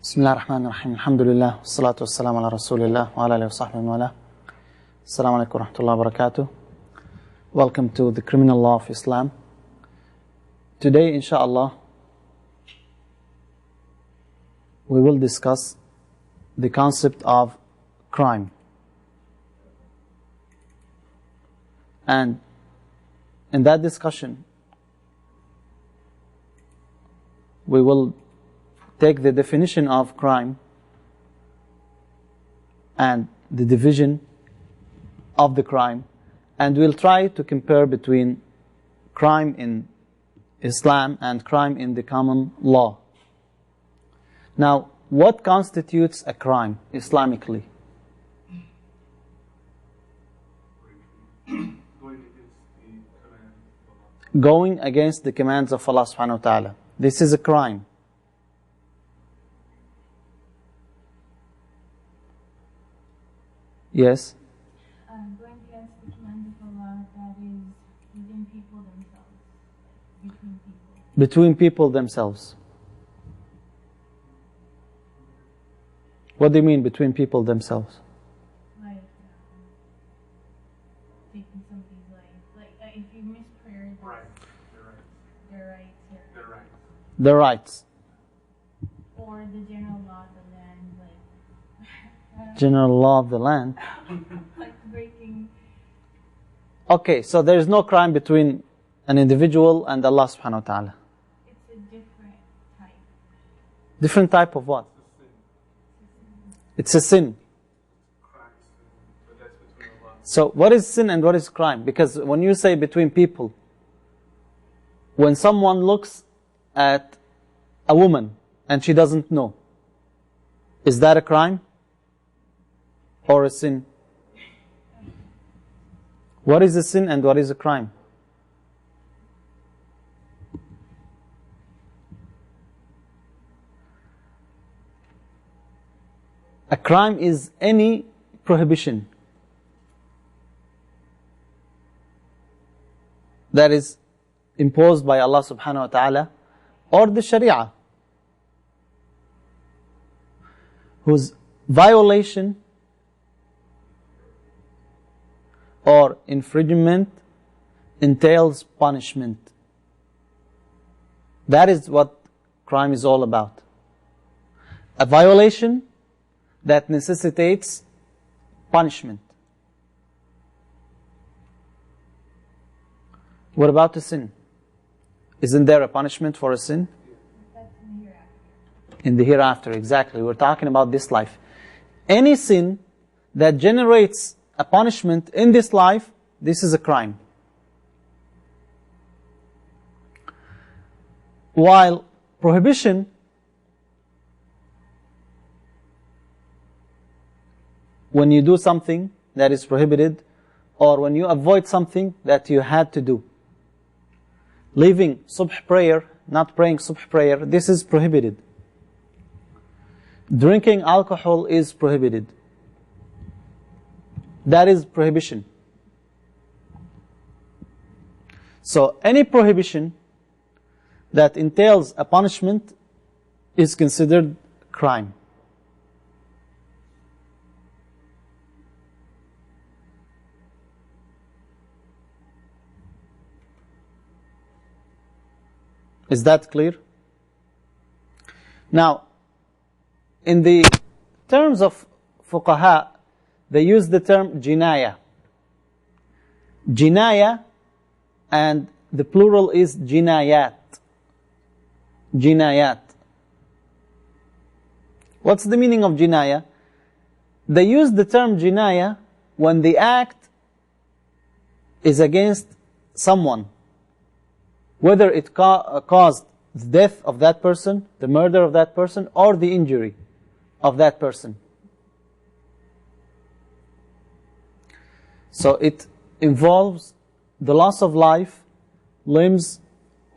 بسم الله الرحمن الرحيم الحمد لله والصلاة والسلام على رسول الله وعلى آله وصحبه وله. السلام عليكم ورحمة الله وبركاته. Welcome to the criminal law of Islam. Today, inshallah, we will discuss the concept of crime. And in that discussion, we will take the definition of crime and the division of the crime, and we'll try to compare between crime in Islam and crime in the common law. Now, what constitutes a crime Islamically? Going against the commands of Allah subhanahu wa ta'ala. This is a crime. Yes? Going against the commands of Allah, that is within people themselves, between people. Between people themselves. What do you mean between people themselves? Like, taking somebody's life. Like, if you miss prayer, their rights. The rights. Or the general law of the land, like... General law of the land. like breaking... Okay, so there is no crime between an individual and Allah subhanahu wa ta'ala. It's a different type. Different type of what? It's a sin. So what is sin and what is crime? Because when you say between people, when someone looks at a woman and she doesn't know, is that a crime or a sin? What is a sin and what is a crime? A crime is any prohibition that is imposed by Allah subhanahu wa ta'ala or the Shari'ah, whose violation or infringement entails punishment. That is what crime is all about. A violation that necessitates punishment. What about a sin? Isn't there a punishment for a sin? That's in the hereafter. In the hereafter, exactly. We're talking about this life. Any sin that generates a punishment in this life, this is a crime. While prohibition when you do something that is prohibited, or when you avoid something that you had to do. Leaving subh prayer, not praying subh prayer, this is prohibited. Drinking alcohol is prohibited. That is prohibition. So any prohibition that entails a punishment is considered crime. Is that clear? Now, in the terms of fuqaha, they use the term jinayah. Jinayah, and the plural is jinayat. Jinayat. What's the meaning of jinayah? They use the term jinayah when the act is against someone, whether it caused the death of that person, the murder of that person, or the injury of that person. So it involves the loss of life, limbs,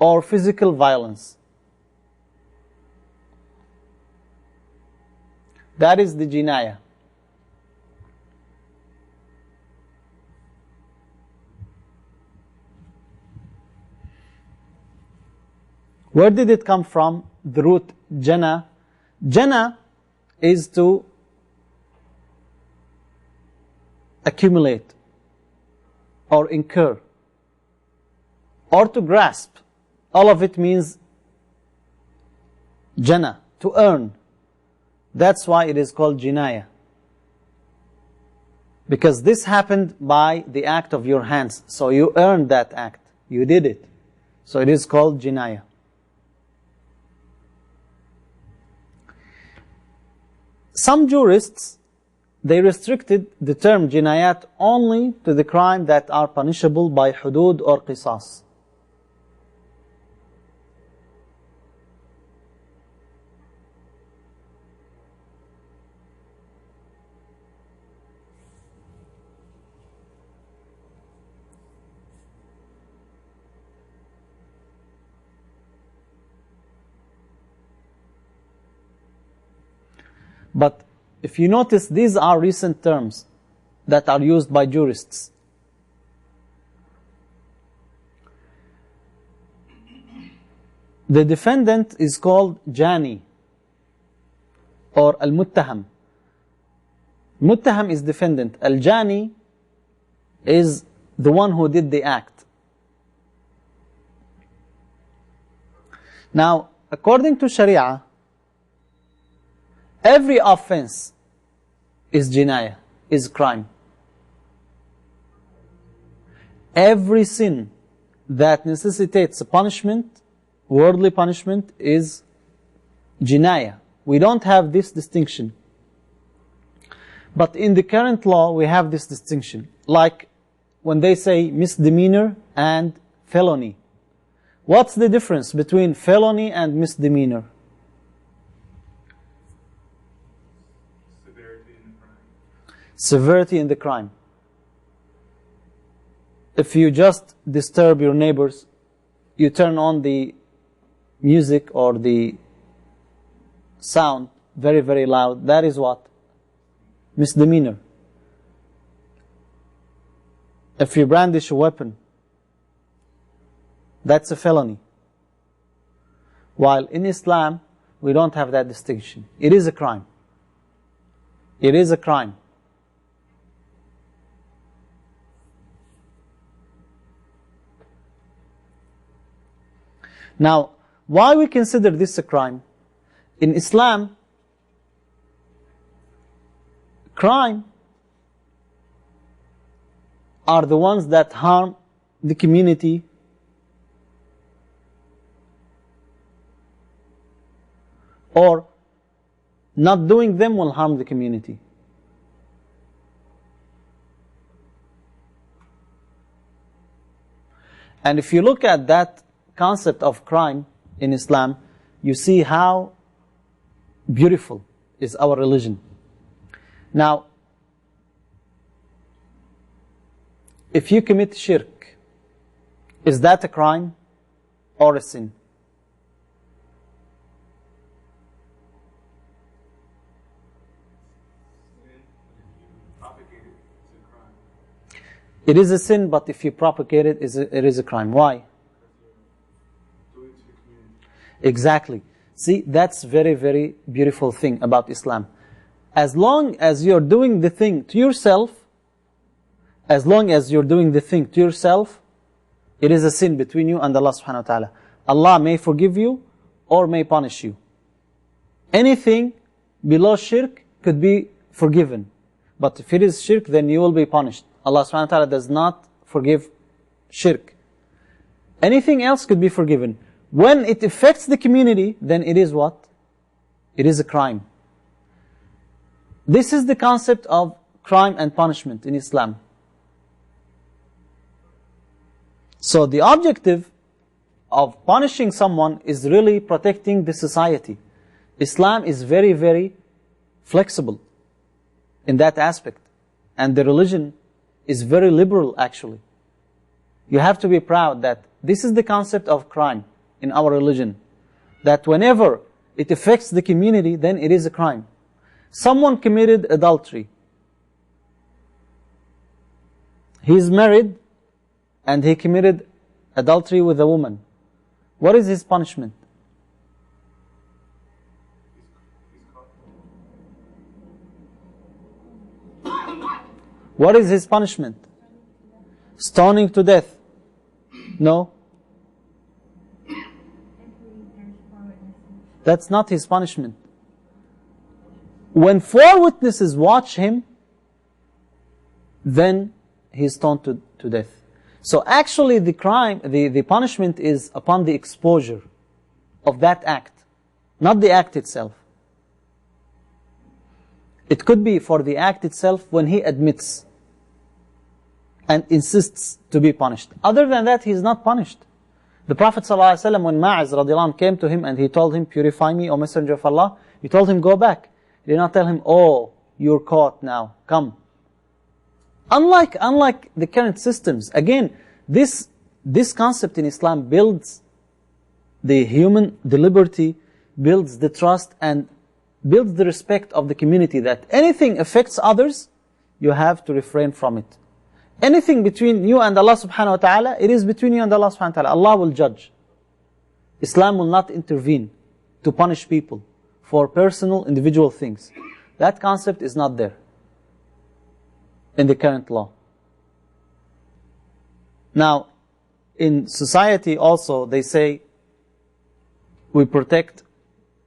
or physical violence. That is the jinayah. Where did it come from? The root jana, Jana is to accumulate or incur or to grasp. All of it means jana, to earn. That's why it is called jinayah. Because this happened by the act of your hands. So you earned that act. You did it. So it is called jinayah. Some jurists, they restricted the term jinayat only to the crime that are punishable by hudud or qisas. But if you notice, these are recent terms that are used by jurists. The defendant is called Jani or Al-Muttaham. Muttaham is defendant. Al-Jani is the one who did the act. Now, according to Shari'ah, every offense is jinayah, is crime. Every sin that necessitates a punishment, worldly punishment, is jinayah. We don't have this distinction. But in the current law, we have this distinction. Like when they say misdemeanor and felony. What's the difference between felony and misdemeanor? Severity in the crime. If you just disturb your neighbors, you turn on the music or the sound very, very loud, that is what? Misdemeanor. If you brandish a weapon, that's a felony. While in Islam, we don't have that distinction. It is a crime. It is a crime. Now, why we consider this a crime? In Islam, crime are the ones that harm the community or not doing them will harm the community. And if you look at that concept of crime in Islam, you see how beautiful is our religion. Now, if you commit shirk, is that a crime or a sin? It is a sin, but if you propagate it, it is a crime. Why? Exactly. See, that's very, very beautiful thing about Islam. As long as you're doing the thing to yourself, as long as you're doing the thing to yourself, it is a sin between you and Allah subhanahu wa ta'ala. Allah may forgive you or may punish you. Anything below shirk could be forgiven. But if it is shirk, then you will be punished. Allah subhanahu wa ta'ala does not forgive shirk. Anything else could be forgiven. When it affects the community, then it is what? It is a crime. This is the concept of crime and punishment in Islam. So the objective of punishing someone is really protecting the society. Islam is very, very flexible in that aspect. And the religion is very liberal, actually. You have to be proud that this is the concept of crime in our religion. That whenever it affects the community, then it is a crime. Someone committed adultery. He is married and he committed adultery with a woman. What is his punishment? What is his punishment? Stoning to death. No? That's not his punishment. When 4 witnesses watch him, then he's stoned to death. So actually the crime, the punishment is upon the exposure of that act, not the act itself. It could be for the act itself when he admits and insists to be punished. Other than that, he is not punished. The Prophet ﷺ, when Ma'iz radiallahu anh came to him and he told him, purify me, O Messenger of Allah, he told him, go back. He did not tell him, oh, you're caught now, come. Unlike the current systems, again, this concept in Islam builds the liberty, builds the trust, and builds the respect of the community, that anything affects others, you have to refrain from it. Anything between you and Allah subhanahu wa ta'ala, it is between you and Allah subhanahu wa ta'ala. Allah will judge. Islam will not intervene to punish people for personal, individual things. That concept is not there in the current law. Now, in society also, they say, we protect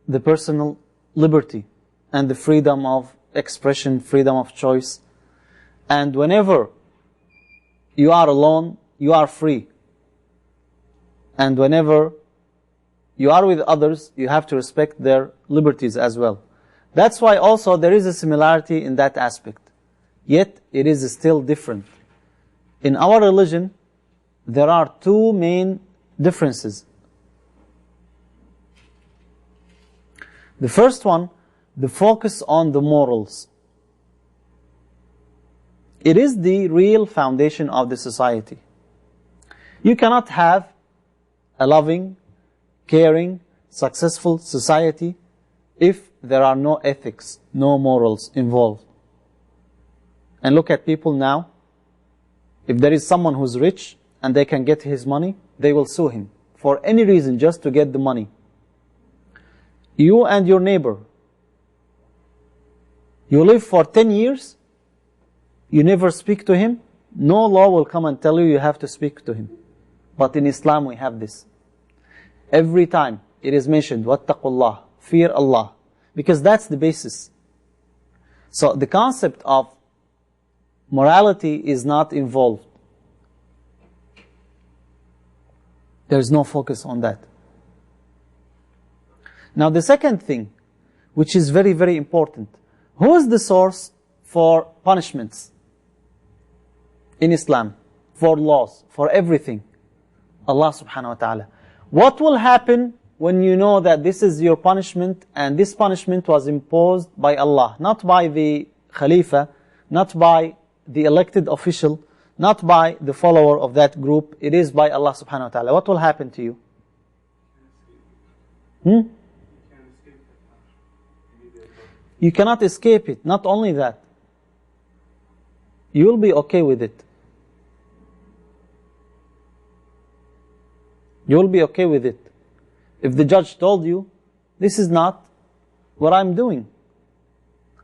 the personal liberty and the freedom of expression, freedom of choice. And whenever you are alone, you are free. And whenever you are with others, you have to respect their liberties as well. That's why also there is a similarity in that aspect. Yet, it is still different. In our religion, there are 2 main differences. The first one, the focus on the morals. It is the real foundation of the society. You cannot have a loving, caring, successful society if there are no ethics, no morals involved. And look at people now. If there is someone who's rich and they can get his money, they will sue him for any reason, just to get the money. You and your neighbor, you live for 10 years, you never speak to him, no law will come and tell you you have to speak to him. But in Islam we have this. Every time it is mentioned, wattaqullah, fear Allah, because that's the basis. So the concept of morality is not involved. There is no focus on that. Now the second thing, which is very, very important, who is the source for punishments in Islam, for laws, for everything? Allah subhanahu wa ta'ala. What will happen when you know that this is your punishment, and this punishment was imposed by Allah, not by the Khalifa, not by the elected official, not by the follower of that group, it is by Allah subhanahu wa ta'ala. What will happen to you? You cannot escape it. Not only that, you will be okay with it. You will be okay with it. If the judge told you, this is not what I'm doing,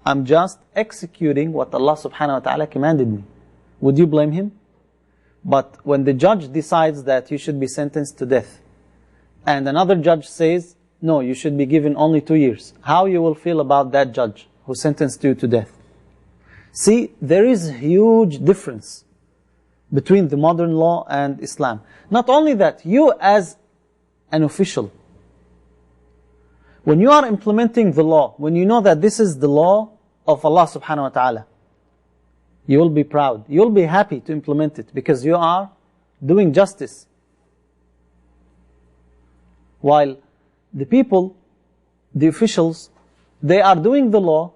I'm just executing what Allah subhanahu wa ta'ala commanded me, would you blame him? But when the judge decides that you should be sentenced to death, and another judge says, no, you should be given only 2 years, how you will feel about that judge who sentenced you to death? See, there is a huge difference between the modern law and Islam. Not only that, you as an official, when you are implementing the law, when you know that this is the law of Allah subhanahu wa ta'ala, you will be proud. You will be happy to implement it because you are doing justice. While the people, the officials, they are doing the law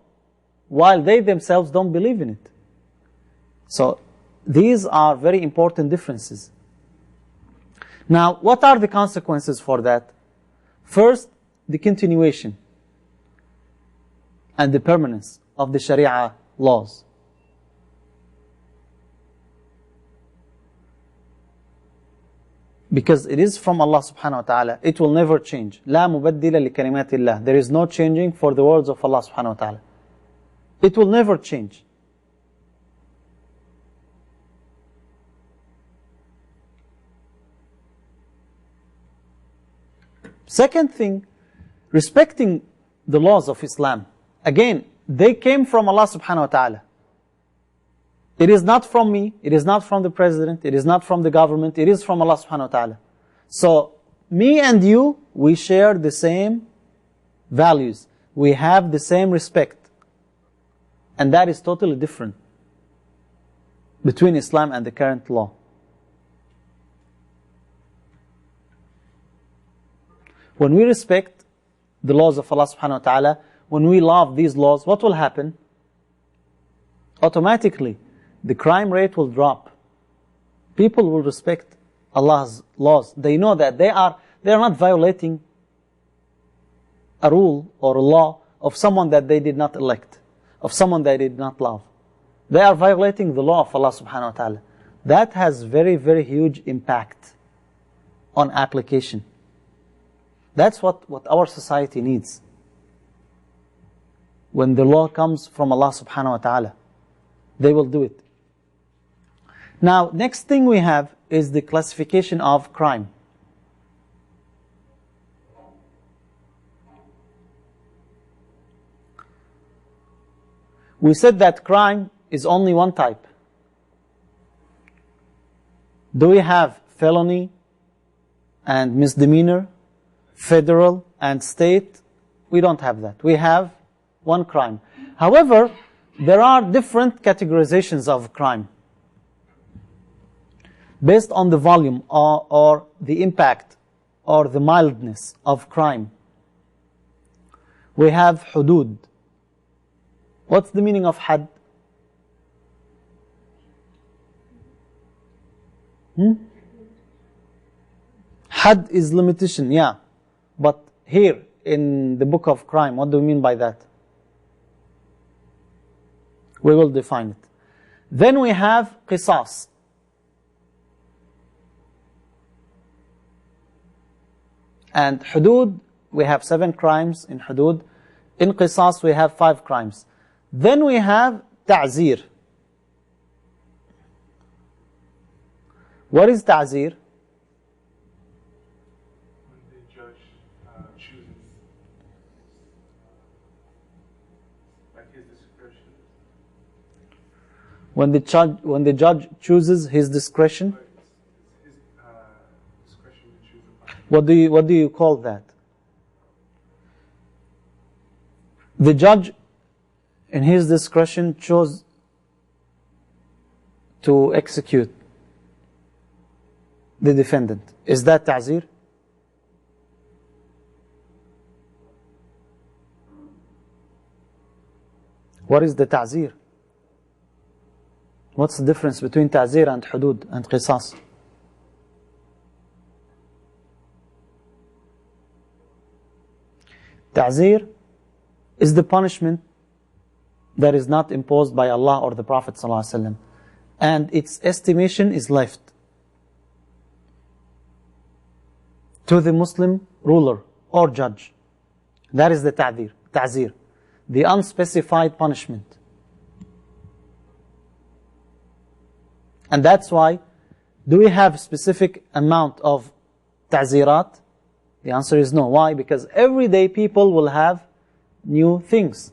while they themselves don't believe in it. So, these are very important differences. Now, what are the consequences for that? First, the continuation and the permanence of the Shari'ah laws. Because it is from Allah subhanahu wa ta'ala, it will never change. لا مبدل لكلمات الله. There is no changing for the words of Allah subhanahu wa ta'ala. It will never change. Second thing, respecting the laws of Islam. Again, they came from Allah subhanahu wa ta'ala. It is not from me, it is not from the president, it is not from the government, it is from Allah subhanahu wa ta'ala. So, me and you, we share the same values. We have the same respect. And that is totally different between Islam and the current law. When we respect the laws of Allah subhanahu wa ta'ala, when we love these laws, what will happen? Automatically, the crime rate will drop. People will respect Allah's laws. They know that they are not violating a rule or a law of someone that they did not elect, of someone they did not love. They are violating the law of Allah subhanahu wa ta'ala. That has very, very huge impact on application. That's what our society needs. When the law comes from Allah subhanahu wa ta'ala, they will do it. Now, next thing we have is the classification of crime. We said that crime is only one type. Do we have felony and misdemeanor, federal and state? We don't have that. We have one crime. However, there are different categorizations of crime based on the volume or the impact or the mildness of crime. We have hudud. What's the meaning of had? Had is limitation, yeah. But here in the book of crime, what do we mean by that? We will define it. Then we have qisas. And hudud, we have 7 crimes in hudud. In qisas, we have 5 crimes. Then we have ta'zir. What is ta'zir? When the judge chooses, like his discretion. When the judge chooses his discretion. His discretion to choose a punishment. What do you call that? The judge, in his discretion, chose to execute the defendant. Is that ta'zir? What is the ta'zir? What's the difference between ta'zir and hudud and qisas? Ta'zir is the punishment that is not imposed by Allah or the Prophet ﷺ, and its estimation is left to the Muslim ruler or judge. That is the ta'zir, the unspecified punishment. And that's why, do we have specific amount of ta'zirat? The answer is no. Why? Because every day people will have new things.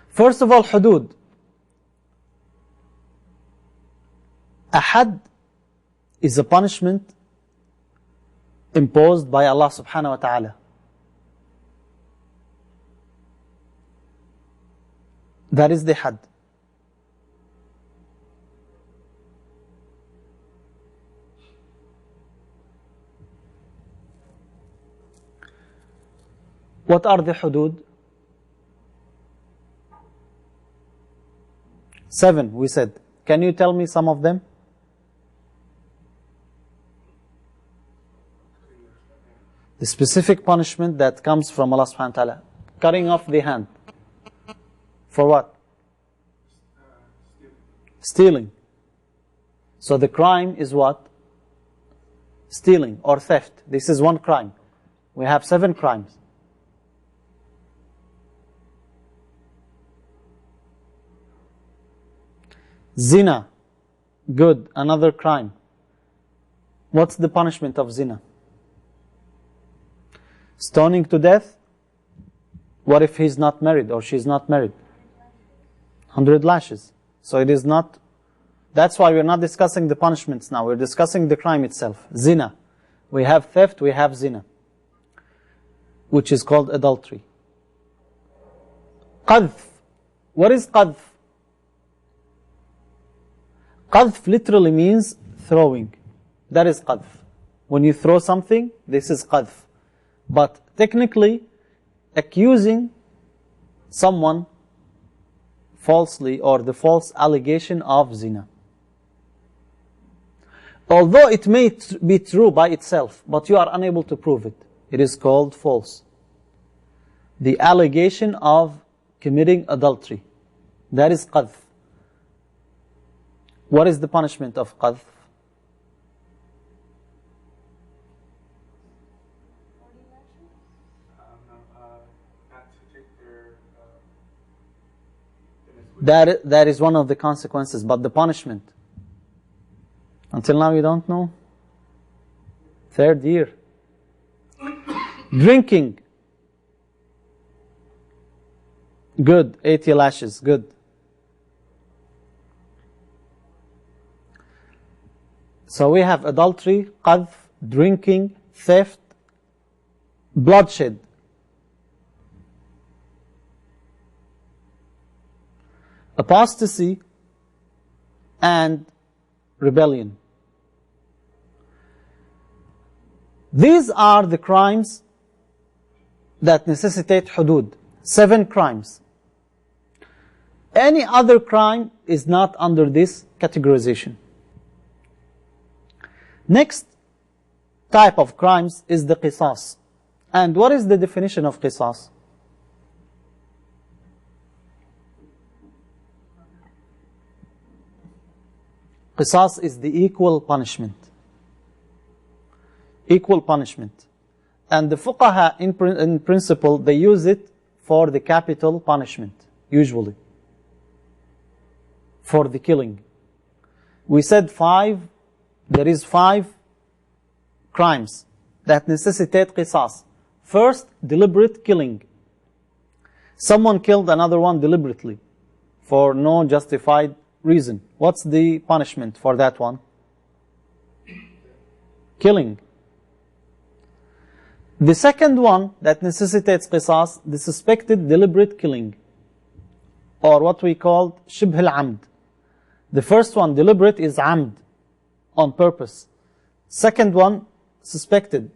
First of all, hudud. A had is a punishment imposed by Allah subhanahu wa ta'ala. That is the had. What are the hudud? 7, we said. Can you tell me some of them? The specific punishment that comes from Allah subhanahu wa ta'ala. Cutting off the hand. For what? Stealing. So the crime is what? Stealing or theft. This is one crime. We have 7 crimes. Zina. Good. Another crime. What's the punishment of zina? Stoning to death. What if he's not married or she's not married? 100 lashes. So it is not, that's why we're not discussing the punishments now. We're discussing the crime itself. Zina. We have theft, we have zina, which is called adultery. Qadhf. What is qadhf? Qadhf literally means throwing. That is qadhf. When you throw something, this is qadhf. But technically, accusing someone falsely or the false allegation of zina. Although it may be true by itself, but you are unable to prove it, it is called false. The allegation of committing adultery, that is qadhf. What is the punishment of qadhf? Not to take their That is one of the consequences, but the punishment. Until now you don't know? Third year. Drinking. Good. 80 lashes. Good. So we have adultery, qadhf, drinking, theft, bloodshed. Apostasy and rebellion. These are the crimes that necessitate hudud. 7 crimes. Any other crime is not under this categorization. Next type of crimes is the qisas. And what is the definition of qisas? Qisas is the equal punishment. Equal punishment. And the fuqaha in principle, they use it for the capital punishment, usually. For the killing. We said 5, there is 5 crimes that necessitate qisas. First, deliberate killing. Someone killed another one deliberately for no justified reason. What's the punishment for that one? Killing. The second one that necessitates qisas, the suspected deliberate killing, or what we call shibh al-amd. The first one, deliberate, is amd, on purpose. Second one, suspected.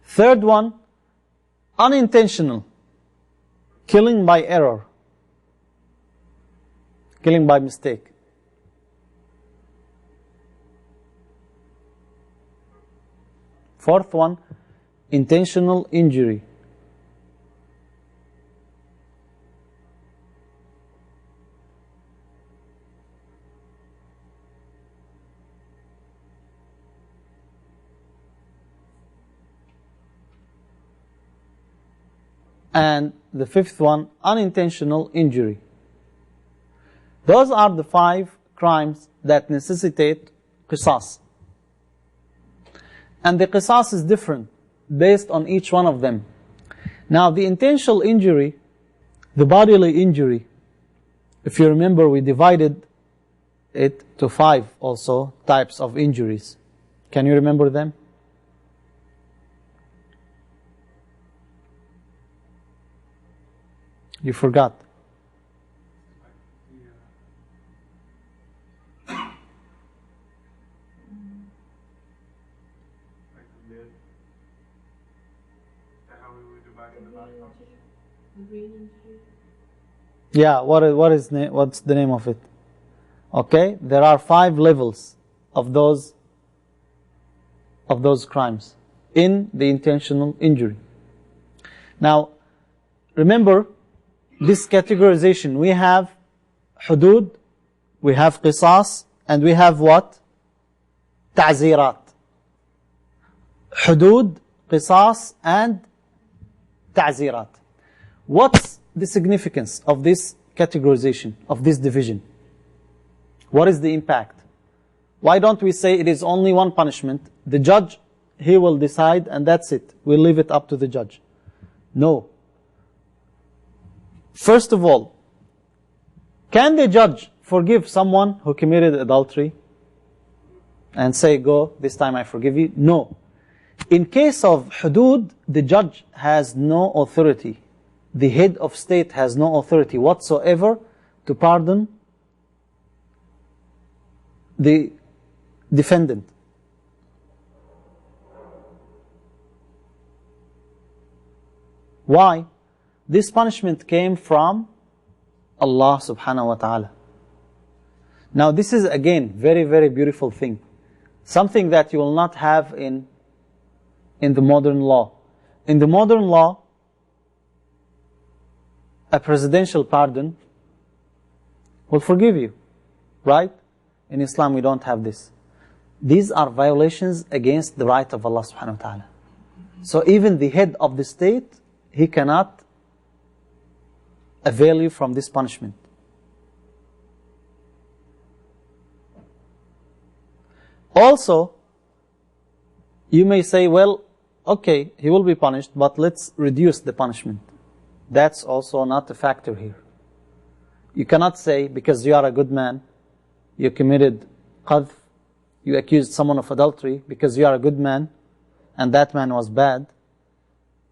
Third one, unintentional, killing by error, killing by mistake. Fourth one, intentional injury. And the fifth one, unintentional injury. Those are the 5 crimes that necessitate qisas. And the qisas is different based on each one of them. Now, the intentional injury, the bodily injury, if you remember, we divided it to 5 also types of injuries. Can you remember them? You forgot. Yeah, what's the name of it? Okay, there are 5 levels of those crimes in the intentional injury. Now, remember this categorization. We have hudud, we have qisas, and we have what? Ta'zirat. Hudud, qisas, and ta'zirat. What's the significance of this categorization, of this division? What is the impact? Why don't we say it is only one punishment? The judge, he will decide and that's it. We'll leave it up to the judge. No. First of all, can the judge forgive someone who committed adultery and say, go, this time I forgive you? No. In case of hudud, the judge has no authority. The head of state has no authority whatsoever to pardon the defendant. Why? This punishment came from Allah subhanahu wa ta'ala. Now this is again very, very beautiful thing. Something that you will not have in the modern law. In the modern law, a presidential pardon will forgive you. Right? In Islam we don't have this. These are violations against the right of Allah subhanahu wa ta'ala. So even the head of the state, he cannot avail you from this punishment. Also, you may say, well, okay, he will be punished, but let's reduce the punishment. That's also not a factor here. You cannot say, because you are a good man, you committed qadh, you accused someone of adultery, because you are a good man, and that man was bad,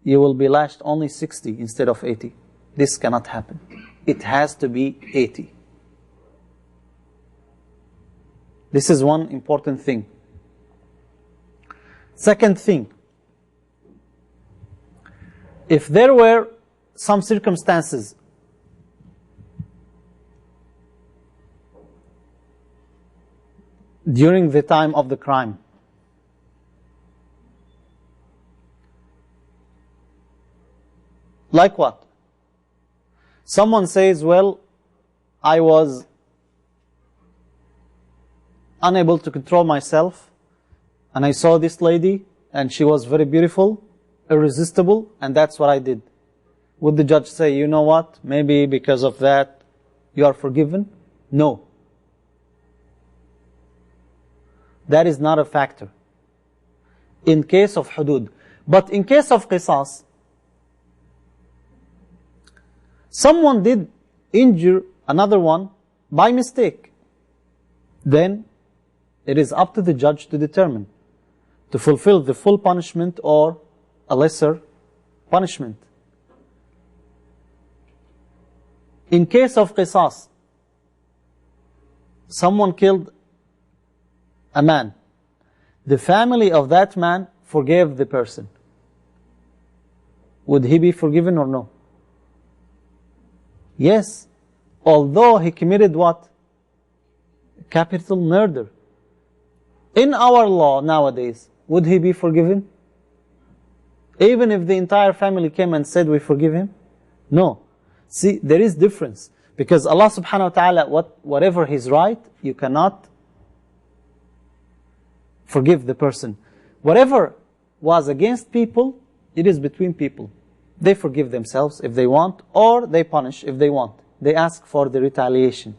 you will be lashed only 60 instead of 80. This cannot happen. It has to be 80. This is one important thing. Second thing, if there were some circumstances during the time of the crime, like what? Someone says, well, I was unable to control myself, and I saw this lady, and she was very beautiful, irresistible, and that's what I did. Would the judge say, you know what, maybe because of that, you are forgiven? No. That is not a factor. In case of hudud. But in case of qisas, someone did injure another one by mistake. Then it is up to the judge to determine to fulfill the full punishment or a lesser punishment. In case of qisas, someone killed a man. The family of that man forgave the person. Would he be forgiven or no? Yes, although he committed what? Capital murder. In our law nowadays, would he be forgiven? Even if the entire family came and said we forgive him? No. See, there is difference. Because Allah subhanahu wa ta'ala, whatever His right, you cannot forgive the person. Whatever was against people, it is between people. They forgive themselves if they want, or they punish if they want. They ask for the retaliation.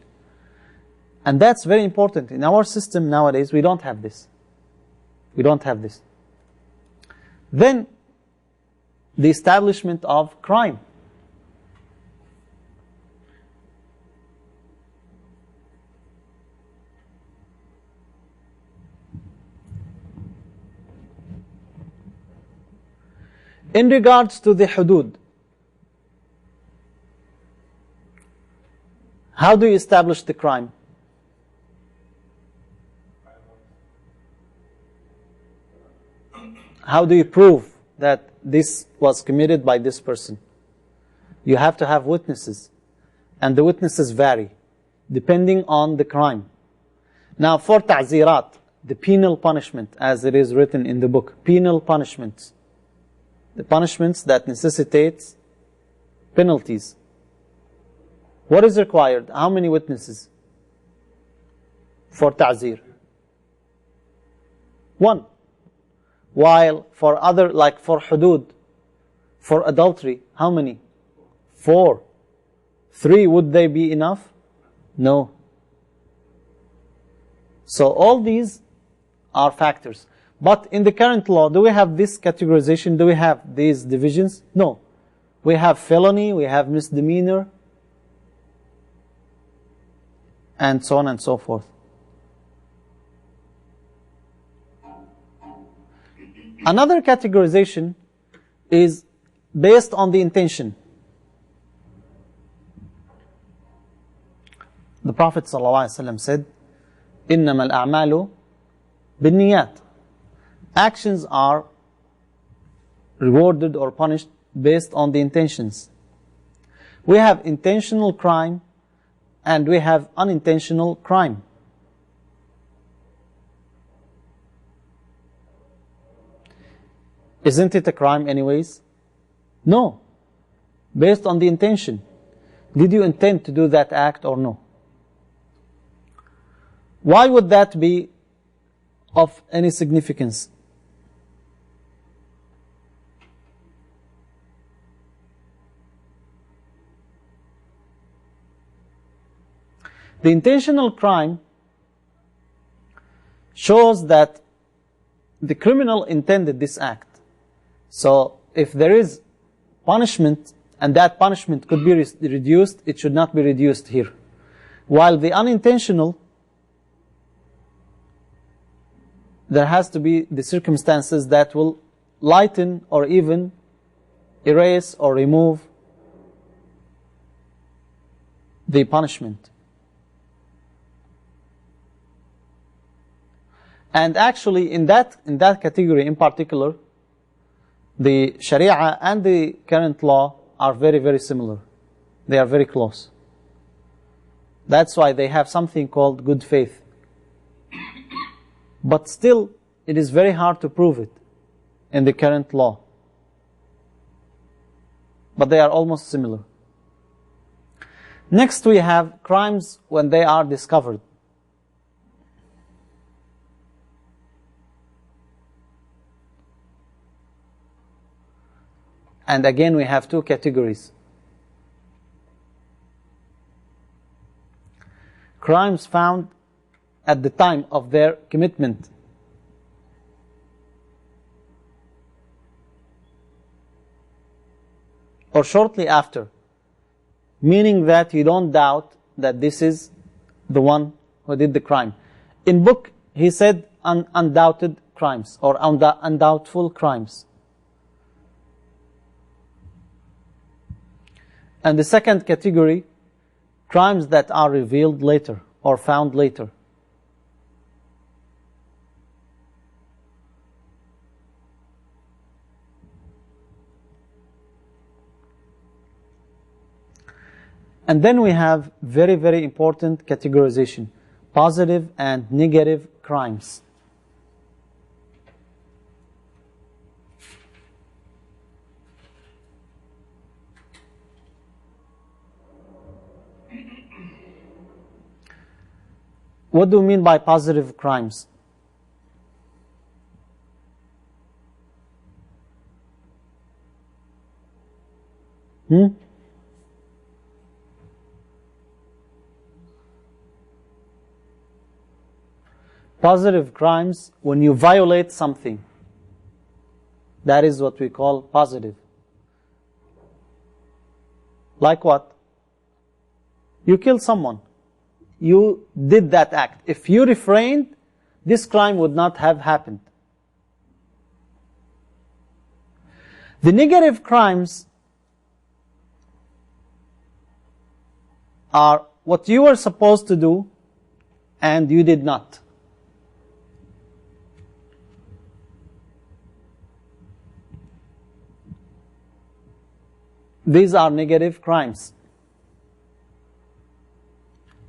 And that's very important. In our system nowadays, we don't have this. We don't have this. Then, the establishment of crime. In regards to the hudud, how do you establish the crime? How do you prove that this was committed by this person? You have to have witnesses, and the witnesses vary depending on the crime. Now for ta'zirat, the penal punishment, as it is written in the book, penal punishments, the punishments that necessitate penalties. What is required? How many witnesses for ta'zir? One. While for other, like for hudud, for adultery, how many? 4. 3, would they be enough? No. So all these are factors. But in the current law, do we have this categorization? Do we have these divisions? No. We have felony, we have misdemeanor, and so on and so forth. Another categorization is based on the intention. The Prophet ﷺ said, إِنَّمَا الْأَعْمَالُ بِالنِّيَّاتِ. Actions are rewarded or punished based on the intentions. We have intentional crime and we have unintentional crime. Isn't it a crime anyways? No. Based on the intention. Did you intend to do that act or no? Why would that be of any significance? The intentional crime shows that the criminal intended this act. So if there is punishment and that punishment could be reduced, it should not be reduced here. While the unintentional, there has to be the circumstances that will lighten or even erase or remove the punishment. And actually in that category in particular, the Shari'ah and the current law are very, very similar. They are very close. That's why they have something called good faith. But still, it is very hard to prove it in the current law. But they are almost similar. Next we have crimes when they are discovered. And again we have two categories. Crimes found at the time of their commitment. Or shortly after. Meaning that you don't doubt that this is the one who did the crime. In book, he said undoubted crimes or undoubtful crimes. And the second category, crimes that are revealed later or found later. And then we have very, very important categorization, positive and negative crimes. What do we mean by positive crimes? Positive crimes, when you violate something, that is what we call positive. Like what? You kill someone. You did that act. If you refrained, this crime would not have happened. The negative crimes are what you were supposed to do and you did not. These are negative crimes.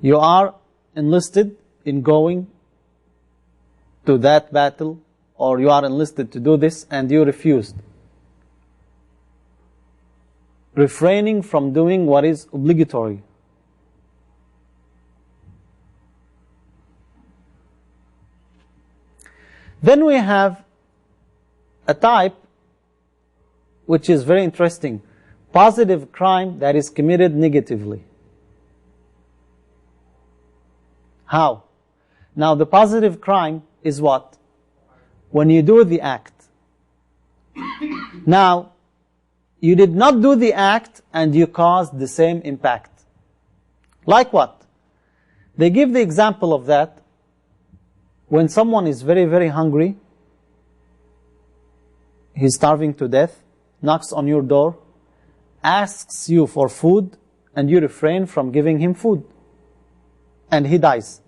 You are enlisted in going to that battle, or you are enlisted to do this and you refused. Refraining from doing what is obligatory. Then we have a type which is very interesting. Positive crime that is committed negatively. How? Now the positive crime is what? When you do the act. Now, you did not do the act and you caused the same impact. Like what? They give the example of that when someone is very, very hungry, he's starving to death, knocks on your door, asks you for food, and you refrain from giving him food, and he dies.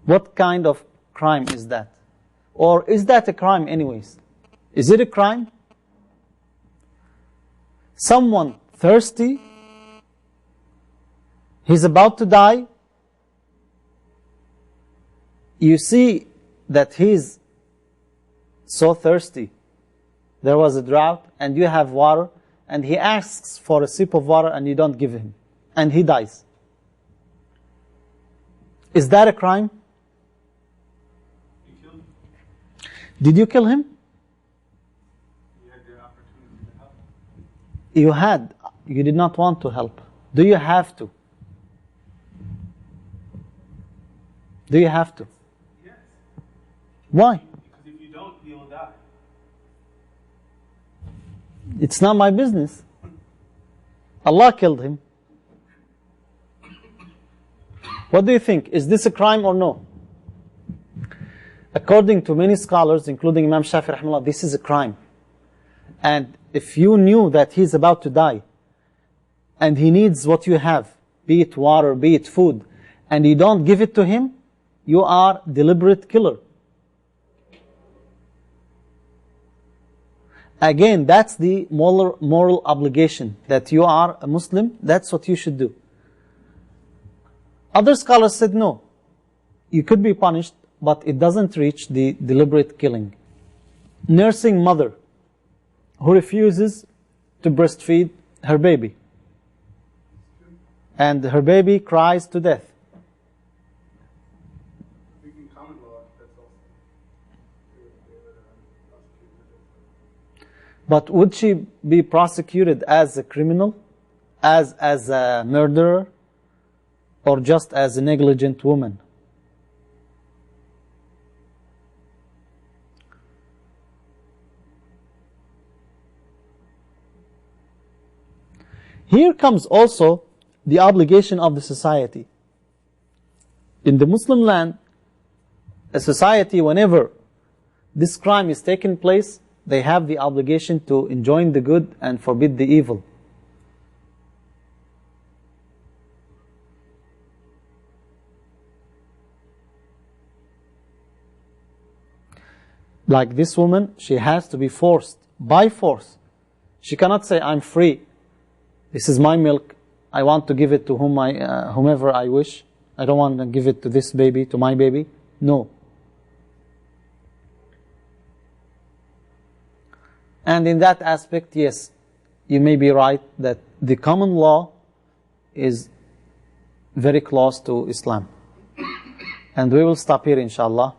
What kind of crime is that? Or is that a crime anyways? Is it a crime? Someone thirsty, he's about to die, you see that he's so thirsty, there was a drought, and you have water, and he asks for a sip of water and you don't give him, and he dies. Is that a crime? You killed him. Did you kill him? You had the opportunity to help. You had. You did not want to help. Do you have to? Do you have to? Yes. Why? Because if you don't, he will die. It's not my business. Allah killed him. What do you think? Is this a crime or no? According to many scholars, including Imam Shafi rahimahullah, this is a crime. And if you knew that he's about to die, and he needs what you have, be it water, be it food, and you don't give it to him, you are deliberate killer. Again, that's the moral obligation, that you are a Muslim, that's what you should do. Other scholars said no, you could be punished, but it doesn't reach the deliberate killing. Nursing mother who refuses to breastfeed her baby, and her baby cries to death. I think in common law, that's also. But would she be prosecuted as a criminal, as a murderer, or just as a negligent woman? Here comes also the obligation of the society. In the Muslim land, a society, whenever this crime is taking place, they have the obligation to enjoin the good and forbid the evil. Like this woman, she has to be forced, by force. She cannot say, I'm free, this is my milk, I want to give it to whomever I wish, I don't want to give it to this baby, to my baby. No. And in that aspect, yes, you may be right that the common law is very close to Islam. And we will stop here, inshallah.